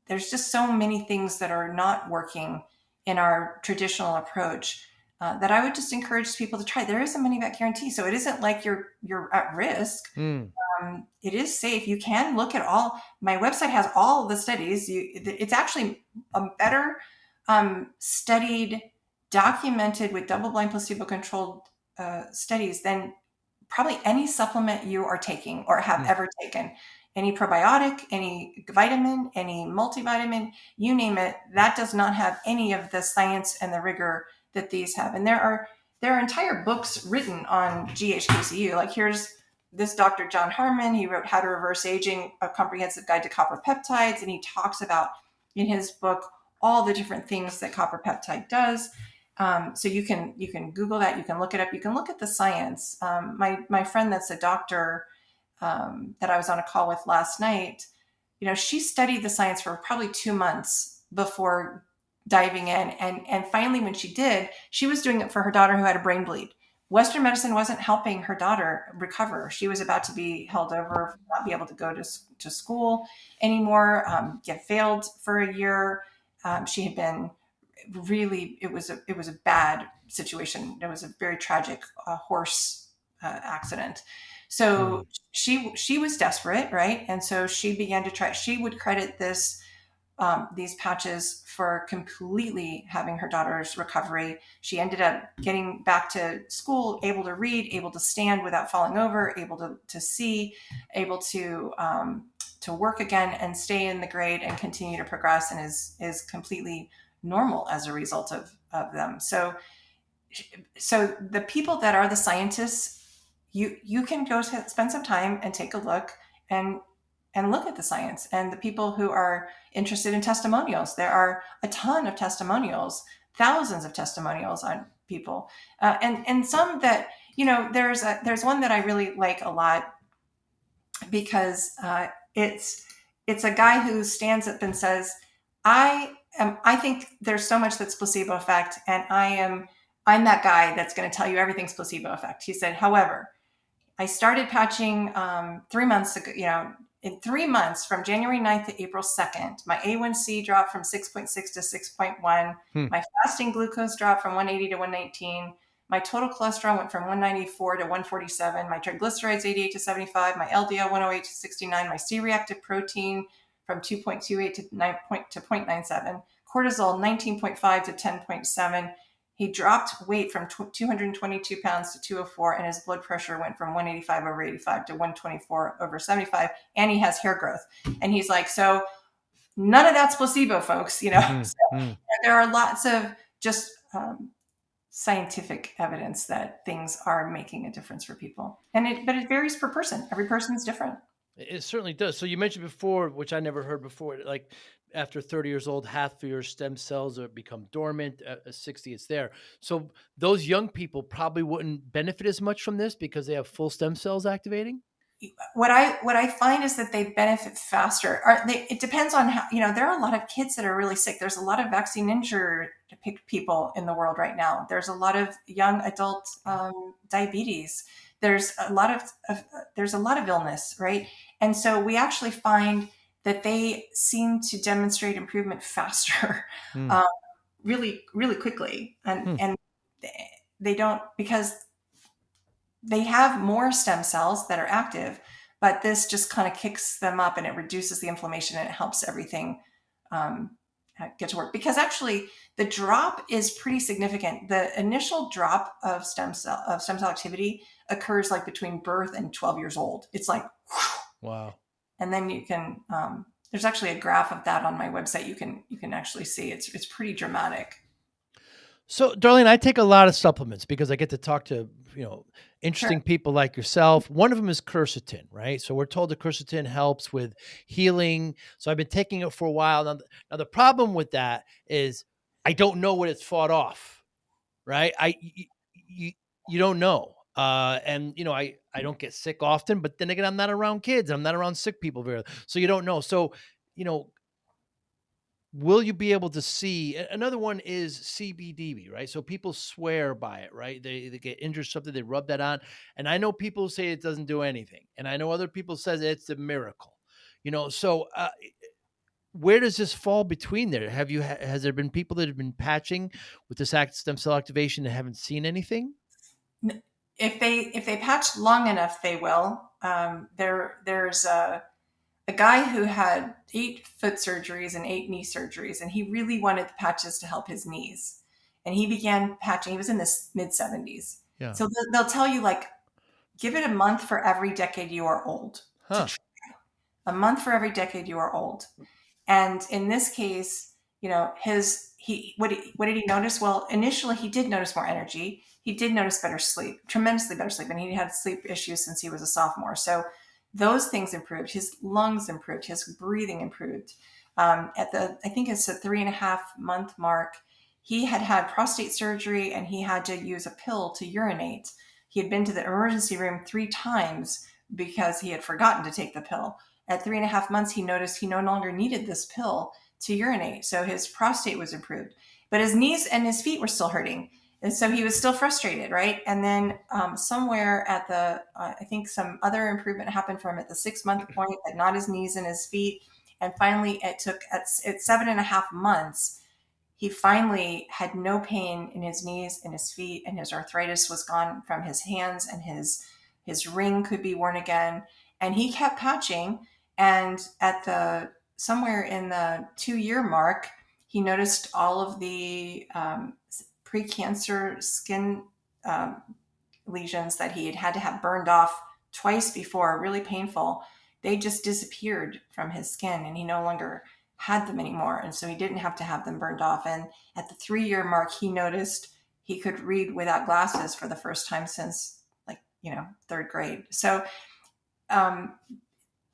just so many things that are not working in our traditional approach, that I would just encourage people to try. There is a money back guarantee, so it isn't like you're at risk. It is safe. You can look at all. My website has all the studies. It's actually a better studied, documented with double-blind, placebo-controlled studies than probably any supplement you are taking or have ever taken. Any probiotic, any vitamin, any multivitamin, you name it, that does not have any of the science and the rigor that these have. And there are entire books written on GHKCU. Like here's this Dr. John Harmon. He wrote How to Reverse Aging, a comprehensive guide to copper peptides. And he talks about in his book all the different things that copper peptide does. So you can Google that. You can look it up. You can look at the science. My friend that's a doctor, that I was on a call with last night, she studied the science for probably 2 months before diving in. And finally, when she did, she was doing it for her daughter who had a brain bleed. Western medicine wasn't helping her daughter recover. She was about to be held over, not be able to go to school anymore, get failed for a year. She had been really, it was a bad situation. It was a very tragic horse accident. So she was desperate, right? And so she began to try. She would credit these patches for completely having her daughter's recovery. She ended up getting back to school, able to read, able to stand without falling over, able to see, able to work again and stay in the grade and continue to progress, and is completely normal as a result of them. So so the people that are the scientists, you can go spend some time and take a look and look at the science. And the people who are interested in testimonials, there are a ton of testimonials, thousands of testimonials on people, and some that, there's one that I really like a lot, because it's a guy who stands up and says, I think there's so much that's placebo effect, and I'm that guy that's going to tell you everything's placebo effect. He said, however, I started patching 3 months ago. In 3 months, from January 9th to April 2nd, my A1C dropped from 6.6 to 6.1. My fasting glucose dropped from 180 to 119. My total cholesterol went from 194 to 147. My triglycerides 88 to 75. My LDL 108 to 69. My C-reactive protein from 2.28 to 0.97. Cortisol 19.5 to 10.7. He dropped weight from 222 pounds to 204, and his blood pressure went from 185 over 85 to 124 over 75, and he has hair growth. And he's like, so none of that's placebo, folks. So there are lots of just scientific evidence that things are making a difference for people. But it varies per person. Every person's different. It certainly does. So you mentioned before, which I never heard before, like after 30 years old, half of your stem cells are become dormant. At 60, it's there. So those young people probably wouldn't benefit as much from this because they have full stem cells activating. What I find is that they benefit faster. It depends on how, there are a lot of kids that are really sick. There's a lot of vaccine injured people in the world right now. There's a lot of young adult diabetes. There's a lot of illness, right? And so we actually find that they seem to demonstrate improvement faster, really, really quickly. And they don't, because they have more stem cells that are active, but this just kind of kicks them up, and it reduces the inflammation, and it helps everything get to work. Because actually the drop is pretty significant. The initial drop of stem cell activity occurs like between birth and 12 years old. It's like, whew. Wow. And then you can, there's actually a graph of that on my website. You can actually see it's pretty dramatic. So, Darlene, I take a lot of supplements because I get to talk to, interesting people like yourself. One of them is quercetin, right? So we're told that quercetin helps with healing. So I've been taking it for a while. Now the problem with that is I don't know what it's fought off, right? You don't know. And I don't get sick often, but then again, I'm not around kids. I'm not around sick people very, so you don't know. So, will you be able to see? Another one is CBDB, right? So people swear by it, right? They get injured something, they rub that on. And I know people say it doesn't do anything. And I know other people says it's a miracle, so where does this fall between there? Has there been people that have been patching with this stem cell activation and haven't seen anything? If they patch long enough, they will. There's a guy who had 8 foot surgeries and 8 knee surgeries, and he really wanted the patches to help his knees. And he began patching. He was in his mid-70s. Yeah. So they'll tell you, like, give it a month for every decade you are old. Huh. A month for every decade you are old. And in this case, what did he notice? Well, initially he did notice more energy. He did notice better sleep, tremendously better sleep. And he had sleep issues since he was a sophomore. So those things improved. His lungs improved. His breathing improved. I think it's a 3.5 month mark, he had prostate surgery, and he had to use a pill to urinate. He had been to the emergency room 3 times because he had forgotten to take the pill. At 3.5 months, he noticed he no longer needed this pill to urinate. So his prostate was improved, but his knees and his feet were still hurting. And so he was still frustrated, right? And then somewhere at I think some other improvement happened for him at the 6-month point, but not his knees and his feet. And finally, at 7.5 months, he finally had no pain in his knees and his feet, and his arthritis was gone from his hands, and his ring could be worn again. And he kept patching. And at somewhere in the 2-year mark, he noticed all of the precancer skin lesions that he had to have burned off twice before, really painful. They just disappeared from his skin, and he no longer had them anymore. And so he didn't have to have them burned off. And at the 3-year mark, he noticed he could read without glasses for the first time since, like, third grade. So, um,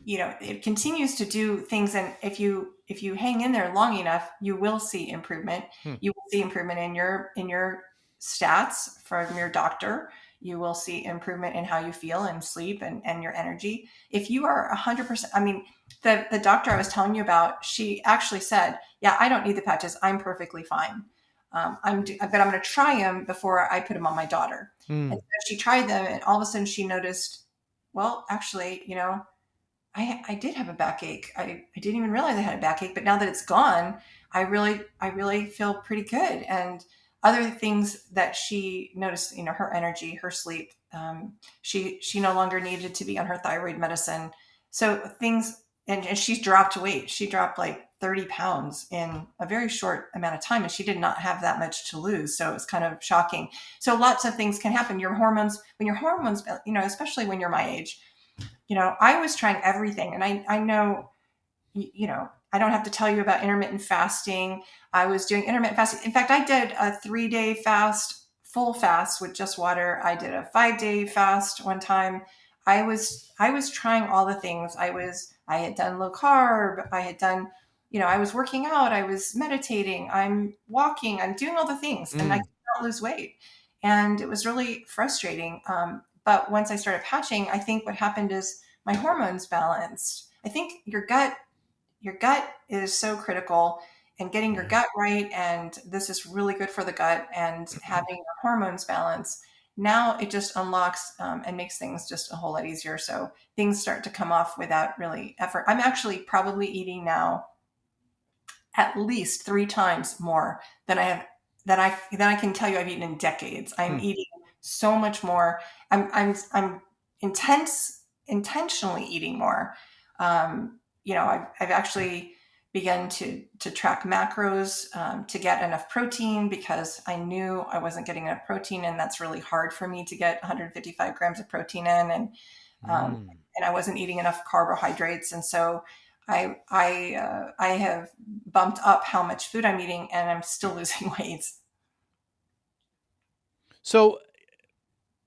it continues to do things. And if you hang in there long enough, you will see improvement. You will see improvement in your stats from your doctor. You will see improvement in how you feel and sleep and your energy. If you are 100%, I mean, the doctor I was telling you about, she actually said, yeah, I don't need the patches. I'm perfectly fine. But I'm going to try them before I put them on my daughter. And so she tried them, and all of a sudden she noticed, well, actually, I did have a backache. I didn't even realize I had a backache, but now that it's gone, I really feel pretty good. And other things that she noticed, her energy, her sleep, she no longer needed to be on her thyroid medicine. So things, and she's dropped weight. She dropped like 30 pounds in a very short amount of time, and she did not have that much to lose. So it was kind of shocking. So lots of things can happen. When your hormones, especially when you're my age, I was trying everything. And I know, I don't have to tell you about intermittent fasting. I was doing intermittent fasting. In fact, I did a 3-day fast, full fast with just water. I did a 5-day fast one time. I was trying all the things. I had done low carb. I had done, I was working out. I was meditating. I'm walking. I'm doing all the things, and I could not lose weight. And it was really frustrating. But once I started patching, I think what happened is my hormones balanced. I think your gut is so critical, and getting your gut right. And this is really good for the gut, and having your hormones balance. Now it just unlocks and makes things just a whole lot easier. So things start to come off without really effort. I'm actually probably eating now at least 3 times more than I can tell you I've eaten in decades. I'm eating so much more. I'm intentionally eating more. I've actually begun to track macros to get enough protein, because I knew I wasn't getting enough protein, and that's really hard for me to get 155 grams of protein in, and I wasn't eating enough carbohydrates, and so I have bumped up how much food I'm eating, and I'm still losing weight. So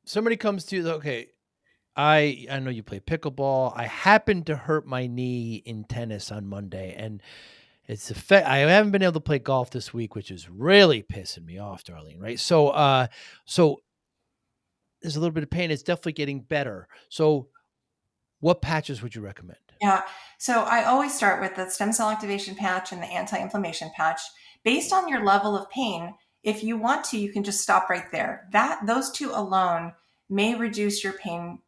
somebody comes to you, okay, I know you play pickleball. I happened to hurt my knee in tennis on Monday, and I haven't been able to play golf this week, which is really pissing me off, Darlene, right? So there's a little bit of pain. It's definitely getting better. So what patches would you recommend? Yeah. So I always start with the stem cell activation patch and the anti-inflammation patch. Based on your level of pain, if you want to, you can just stop right there. Those two alone may reduce your pain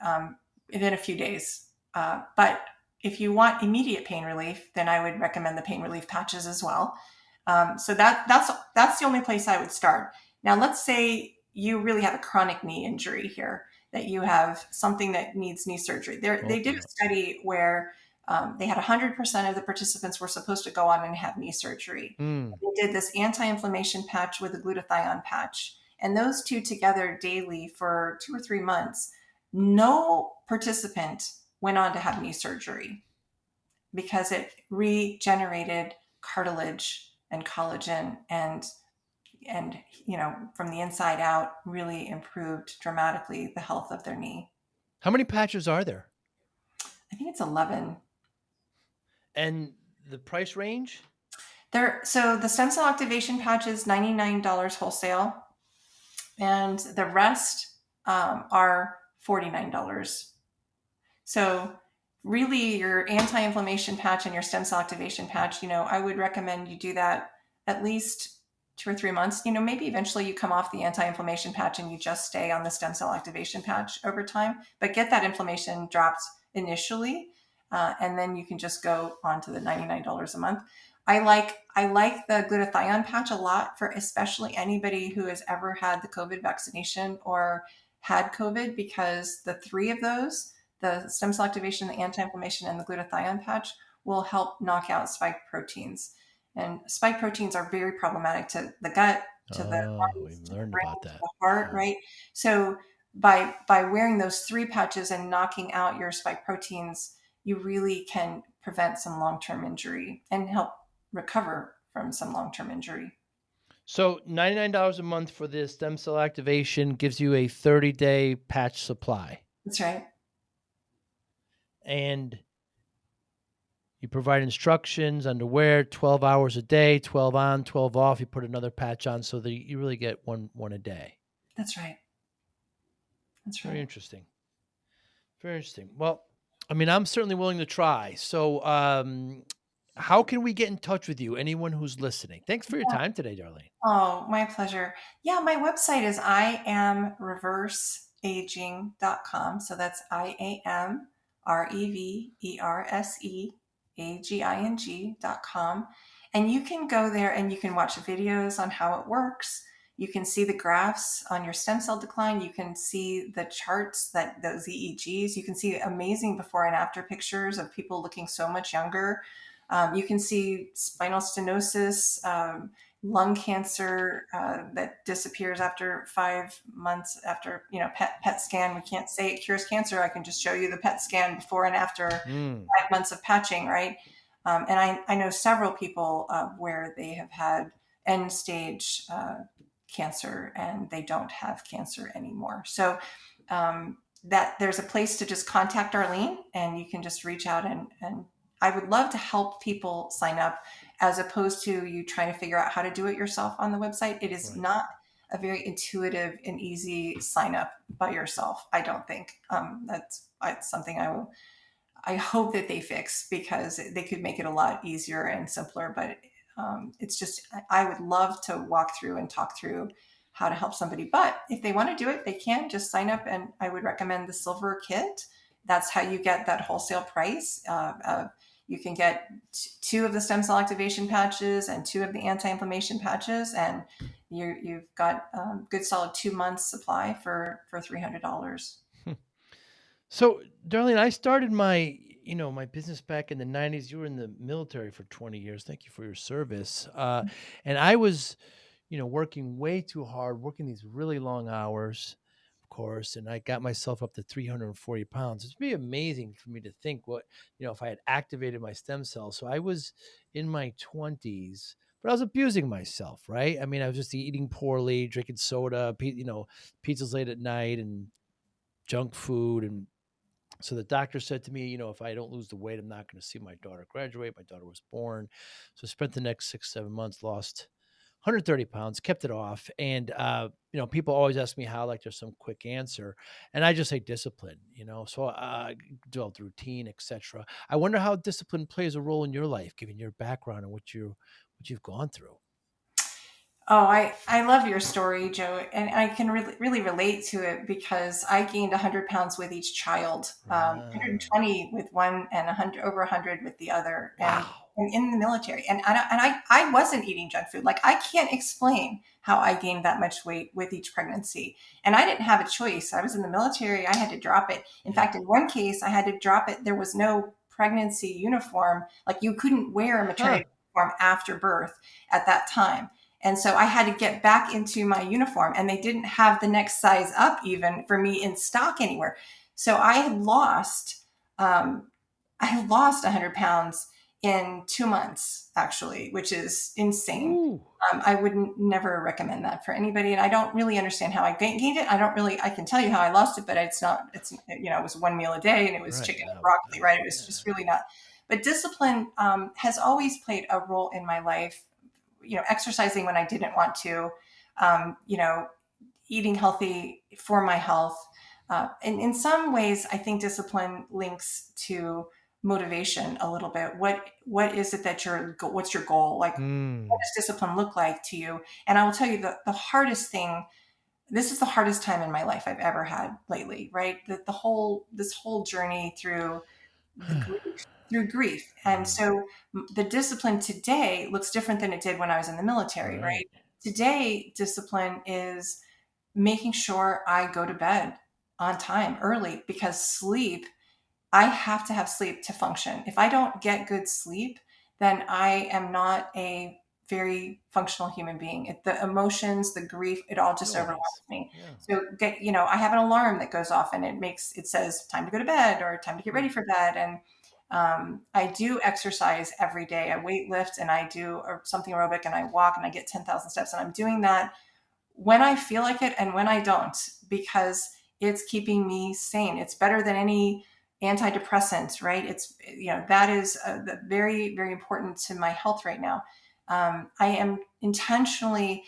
within a few days. But if you want immediate pain relief, then I would recommend the pain relief patches as well. So that's the only place I would start. Now, let's say you really have a chronic knee injury here, that you have something that needs knee surgery. They did a study where they had 100% of the participants were supposed to go on and have knee surgery. They did this anti-inflammation patch with a glutathione patch, and those two together daily for 2 or 3 months. No participant went on to have knee surgery, because it regenerated cartilage and collagen, and from the inside out, really improved dramatically the health of their knee. How many patches are there? I think it's 11. And the price range? So the stem cell activation patch is $99 wholesale, and the rest are $49. So really, your anti-inflammation patch and your stem cell activation patch, I would recommend you do that at least 2 or 3 months. Maybe eventually you come off the anti-inflammation patch and you just stay on the stem cell activation patch over time, but get that inflammation dropped initially, and then you can just go on to the $99 a month. I like the glutathione patch a lot, for especially anybody who has ever had the COVID vaccination or had COVID, because the 3 of those, the stem cell activation, the anti-inflammation, and the glutathione patch, will help knock out spike proteins. And spike proteins are very problematic to the gut, to the lungs, we've to the learned brain, about to that. the heart, right? So by wearing those 3 patches and knocking out your spike proteins, you really can prevent some long-term injury and help recover from some long-term injury. So $99 a month for the stem cell activation gives you a 30-day patch supply. That's right. And you provide instructions on to wear 12 hours a day, 12 on, 12 off. You put another patch on so that you really get one a day. That's right. That's Very right. interesting. Very interesting. Well, I mean, I'm certainly willing to try. So, how can we get in touch with you? Anyone who's listening. Thanks for your time today, Darlene. Oh, my pleasure. Yeah, my website is iamreverseaging.com. So that's IAMREVERSEAGING.com. And you can go there and you can watch videos on how it works. You can see the graphs on your stem cell decline. You can see the charts, that those EEGs. You can see amazing before and after pictures of people looking so much younger. You can see spinal stenosis, lung cancer that disappears after 5 months after PET scan. We can't say it cures cancer. I can just show you the PET scan before and after 5 months of patching, right? And I know several people where they have had end stage cancer and they don't have cancer anymore. So that there's a place to just contact Darlene and you can just reach out and I would love to help people sign up as opposed to you trying to figure out how to do it yourself on the website. It is not a very intuitive and easy sign up by yourself. I don't think that's something I hope that they fix because they could make it a lot easier and simpler. But it's just, I would love to walk through and talk through how to help somebody. But if they want to do it, they can just sign up. And I would recommend the silver kit. That's how you get that wholesale price. You can get two of the stem cell activation patches and two of the anti-inflammation patches, and you've got good solid 2 months supply for $300. So, Darlene, I started my business back in the 90s. You were in the military for 20 years. Thank you for your service. And I was, working way too hard, working these really long hours, of course, and I got myself up to 340 pounds. It's pretty amazing for me to think if I had activated my stem cells. So I was in my 20s, but I was abusing myself, right? I mean, I was just eating poorly, drinking soda, pizzas late at night and junk food. And so the doctor said to me, if I don't lose the weight, I'm not going to see my daughter graduate. My daughter was born. So I spent the next 6, 7 months, lost 130 pounds, kept it off. And, people always ask me how, like there's some quick answer. And I just say discipline, so developed routine, etc. I wonder how discipline plays a role in your life, given your background and what you've gone through. Oh, I love your story, Joe, and I can really relate to it because I gained 100 pounds with each child, 120 with one, and 100 over 100 with the other, Wow. and in the military. And I wasn't eating junk food. Like I can't explain how I gained that much weight with each pregnancy, and I didn't have a choice. I was in the military. I had to drop it. In fact, in one case, I had to drop it. There was no pregnancy uniform. Like you couldn't wear a maternity uniform after birth at that time. And so I had to get back into my uniform and they didn't have the next size up even for me in stock anywhere. So I had lost 100 pounds in 2 months actually, which is insane. I would never recommend that for anybody. And I don't really understand how I gained it. I can tell you how I lost it, but it was one meal a day and it was chicken and broccoli, right? It was just really not. But discipline has always played a role in my life. Exercising when I didn't want to, eating healthy for my health. And in some ways, I think discipline links to motivation a little bit. What is it that what's your goal? Like, what does discipline look like to you? And I will tell you the hardest thing, this is the hardest time in my life I've ever had lately, right? This whole journey through grief. And so the discipline today looks different than it did when I was in the military, right? Today, discipline is making sure I go to bed on time early because I have to have sleep to function. If I don't get good sleep, then I am not a very functional human being. The emotions, the grief, it all just overwhelms me. So I have an alarm that goes off and it says time to go to bed or time to get ready for bed. And I do exercise every day. I weight lift and I do something aerobic and I walk and I get 10,000 steps. And I'm doing that when I feel like it and when I don't, because it's keeping me sane. It's better than any antidepressant, right? That is very, very important to my health right now. I am intentionally,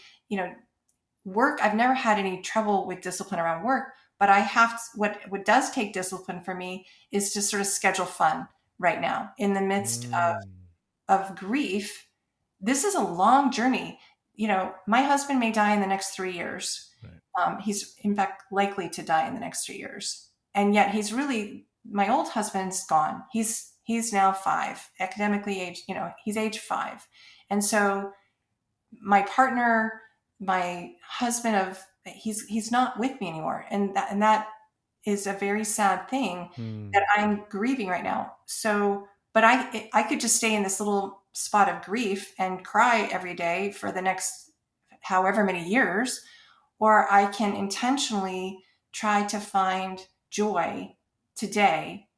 work. I've never had any trouble with discipline around work, but I have to, what does take discipline for me is to sort of schedule fun right now in the midst of grief. This is a long journey. My husband may die in the next 3 years. Right. He's in fact likely to die in the next 3 years. And yet my old husband's gone. He's now 5, academically aged, he's age 5. And so my partner, my husband he's not with me anymore. And that is a very sad thing that I'm grieving right now. So, but I could just stay in this little spot of grief and cry every day for the next however many years, or I can intentionally try to find joy today,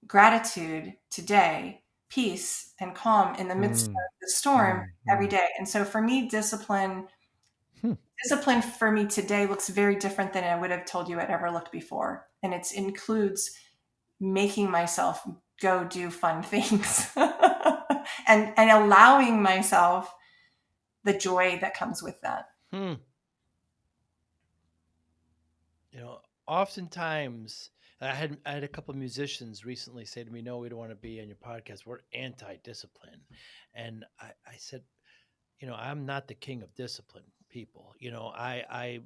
gratitude today, peace and calm in the midst of the storm every day. And so for me, discipline for me today looks very different than I would have told you it ever looked before. And it includes making myself go do fun things and allowing myself the joy that comes with that. Oftentimes I had a couple of musicians recently say to me, "No, we don't want to be on your podcast. We're anti-discipline." And I said, I'm not the king of discipline, people. I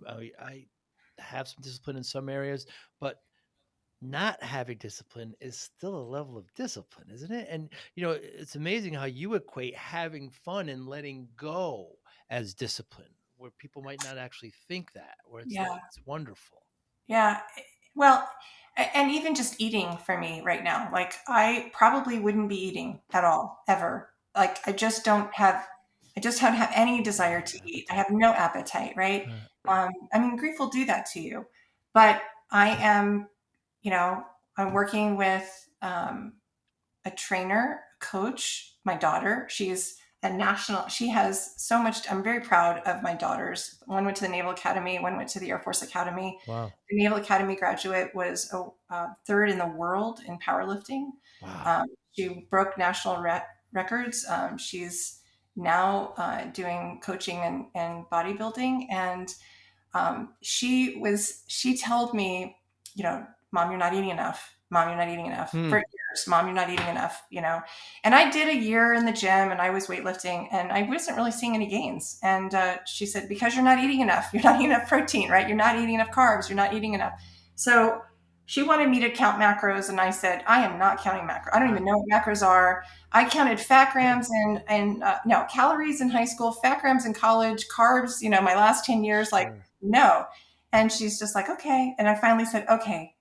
have some discipline in some areas, but not having discipline is still a level of discipline, isn't it? And it's amazing how you equate having fun and letting go as discipline, where people might not actually think that, where it's wonderful. Yeah. Well, and even just eating for me right now, like I probably wouldn't be eating at all, ever. Like I just don't have any desire to eat. I have no appetite, right? Grief will do that to you. But I am, I'm working with a trainer, a coach, my daughter. She's she has so much. I'm very proud of my daughters. One went to the Naval Academy, one went to the Air Force Academy. Wow. The Naval Academy graduate was third in the world in powerlifting. Wow. She broke national records. She's now doing coaching and bodybuilding. And she told me, Mom, you're not eating enough. Mom, you're not eating enough. For years, Mom, you're not eating enough, And I did a year in the gym and I was weightlifting and I wasn't really seeing any gains. And she said, because you're not eating enough. You're not eating enough protein, right? You're not eating enough carbs. You're not eating enough. So she wanted me to count macros. And I said, I am not counting macros. I don't even know what macros are. I counted fat grams and calories in high school, fat grams in college, carbs, my last 10 years, no. And she's just like, okay. And I finally said, okay,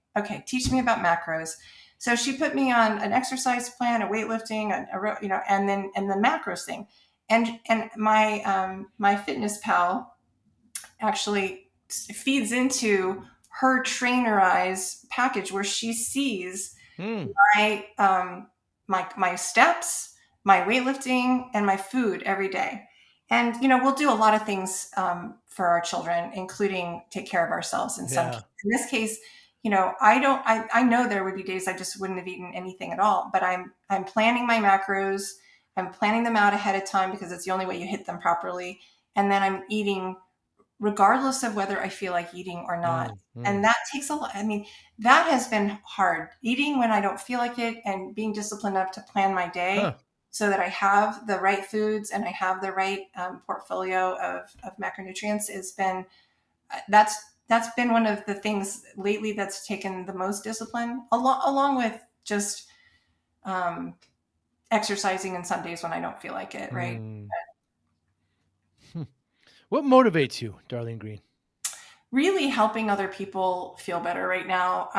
teach me about macros. So she put me on an exercise plan, a weightlifting, and the macros thing. And my Fitness Pal actually feeds into her trainerized package where she sees my steps, my weightlifting, and my food every day. And, we'll do a lot of things for our children, including take care of ourselves in some cases. In this case, I know there would be days I just wouldn't have eaten anything at all, but I'm planning my macros. I'm planning them out ahead of time because it's the only way you hit them properly. And then I'm eating regardless of whether I feel like eating or not. And that takes a lot. That has been hard, eating when I don't feel like it and being disciplined enough to plan my day so that I have the right foods and I have the right portfolio of macronutrients has been, that's been one of the things lately that's taken the most discipline, along with just exercising in some days when I don't feel like it, right? What motivates you, Darlene Greene? Really helping other people feel better right now.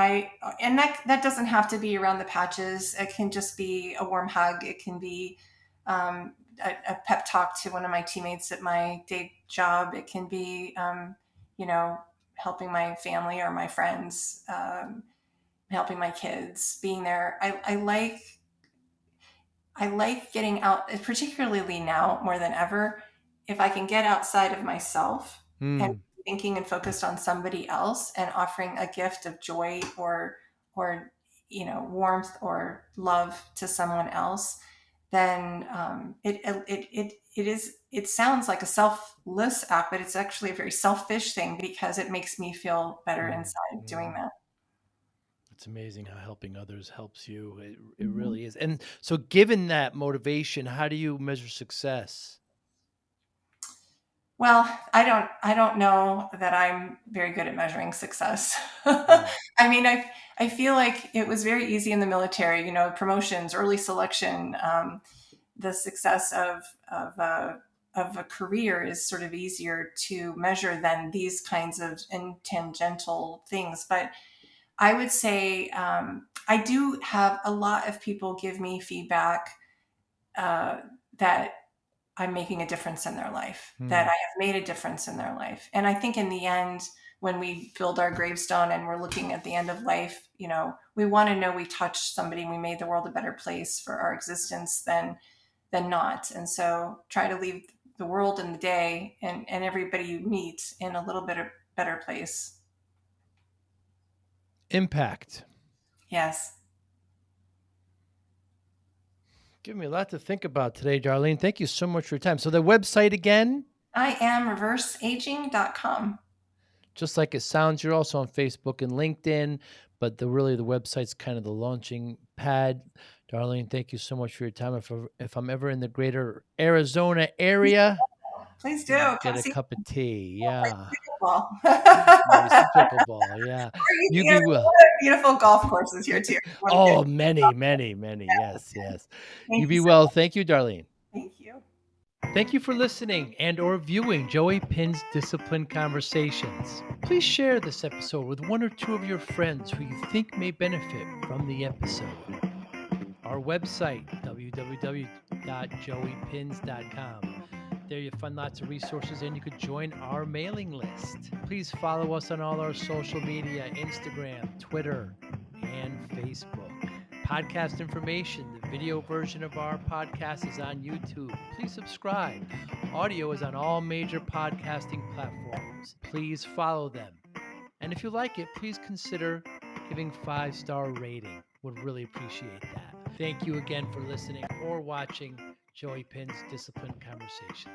And that doesn't have to be around the patches. It can just be a warm hug. It can be a pep talk to one of my teammates at my day job. It can be, helping my family or my friends, helping my kids, being there. I like I like getting out, particularly now more than ever, if I can get outside of myself and thinking and focused on somebody else and offering a gift of joy or warmth or love to someone else, then it sounds like a selfless act, but it's actually a very selfish thing because it makes me feel better inside doing that. It's amazing how helping others helps you. It Mhm. really is. And so given that motivation, how do you measure success? Well, I don't know that I'm very good at measuring success. Yeah. I mean, I feel like it was very easy in the military, promotions, early selection, the success of a career is sort of easier to measure than these kinds of tangential things. But I would say I do have a lot of people give me feedback uh, that I'm making a difference in their life, that I have made a difference in their life. And I think in the end, when we build our gravestone and we're looking at the end of life, we want to know we touched somebody and we made the world a better place for our existence than not. And so try to leave the world and the day and everybody you meet in a little bit of better place. Impact. Yes. Give me a lot to think about today, Darlene. Thank you so much for your time. So the website again, I am reverseaging.com. just like it sounds, you're also on Facebook and LinkedIn, but the website's kind of the launching pad. Darlene, thank you so much for your time. If I'm ever in the greater Arizona area, Please we can do. Come get a see cup of tea. me Yeah. play Maybe some pickleball. pickleball. Yeah. You You know, be well. beautiful golf courses here too. You want to get Oh, many, many, many. Yes, yes. You Thank you be so well. much. Thank you, Darlene. Thank you. Thank you for listening and or viewing Joey Pinz Discipline Conversations. Please share this episode with one or two of your friends who you think may benefit from the episode. Our website, www.joeypins.com. There you'll find lots of resources and you could join our mailing list. Please follow us on all our social media, Instagram, Twitter, and Facebook. Podcast information, the video version of our podcast is on YouTube. Please subscribe. Audio is on all major podcasting platforms. Please follow them. And if you like it, please consider giving 5-star rating. Would really appreciate that. Thank you again for listening or watching Joey Pinz Discipline Conversations.